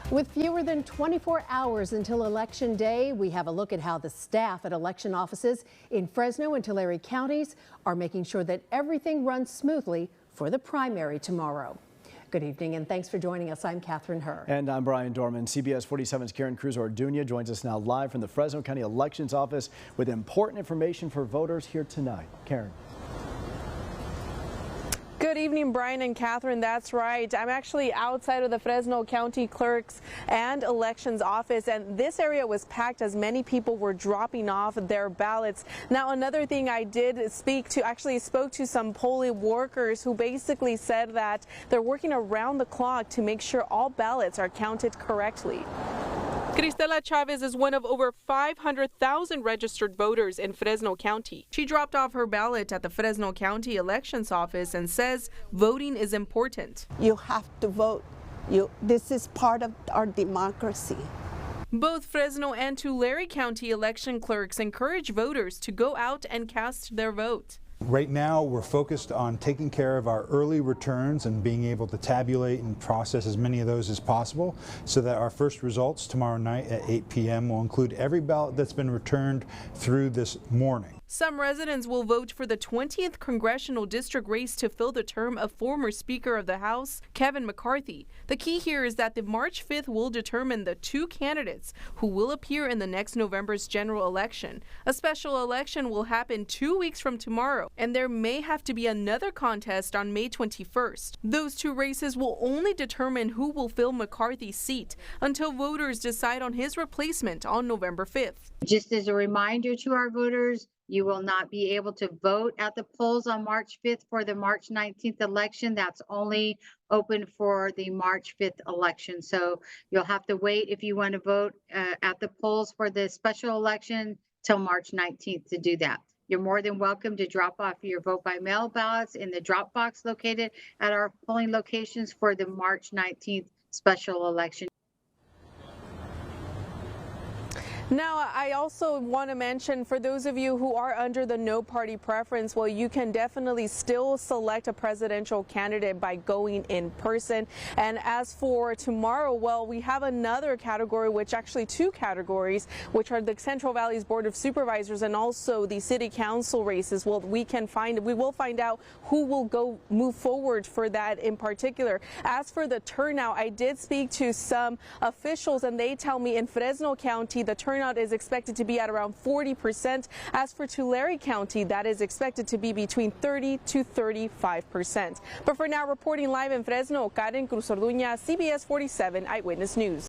With fewer than 24 hours until Election Day, we have a look at how the staff at election offices in Fresno and Tulare counties are making sure that everything runs smoothly for the primary tomorrow. Good evening and thanks for joining us. I'm Catherine Herr. And I'm Brian Dorman. CBS 47's Karen Cruz-Orduña joins us now live from the Fresno County Elections Office with important information for voters here tonight. Karen. Good evening, Brian and Catherine. That's right. I'm actually outside of the Fresno County Clerk's and Elections Office, and this area was packed as many people were dropping off their ballots. Now, another thing I did spoke to some polling workers who basically said that they're working around the clock to make sure all ballots are counted correctly. Cristela Chavez is one of over 500,000 registered voters in Fresno County. She dropped off her ballot at the Fresno County Elections Office and says voting is important. You have to vote. This is part of our democracy. Both Fresno and Tulare County election clerks encourage voters to go out and cast their vote. Right now, we're focused on taking care of our early returns and being able to tabulate and process as many of those as possible so that our first results tomorrow night at 8 p.m. will include every ballot that's been returned through this morning. Some residents will vote for the 20th congressional district race to fill the term of former Speaker of the House, Kevin McCarthy. The key here is that the March 5th will determine the two candidates who will appear in the next November's general election. A special election will happen 2 weeks from tomorrow, and there may have to be another contest on May 21st. Those two races will only determine who will fill McCarthy's seat until voters decide on his replacement on November 5th. Just as a reminder to our voters, you will not be able to vote at the polls on March 5th for the March 19th election. That's only open for the March 5th election. So you'll have to wait if you want to vote at the polls for the special election till March 19th to do that. You're more than welcome to drop off your vote by mail ballots in the drop box located at our polling locations for the March 19th special election. Now, I also want to mention for those of you who are under the no party preference, well, you can definitely still select a presidential candidate by going in person. And as for tomorrow, well, we have another category, two categories, which are the Central Valley's Board of Supervisors and also the city council races. Well, we will find out who will move forward for that in particular. As for the turnout, I did speak to some officials and they tell me in Fresno County, the turnout is expected to be at around 40%. As for Tulare County, that is expected to be between 30 to 35%. But for now, reporting live in Fresno, Karen Cruz-Orduña, CBS 47 Eyewitness News.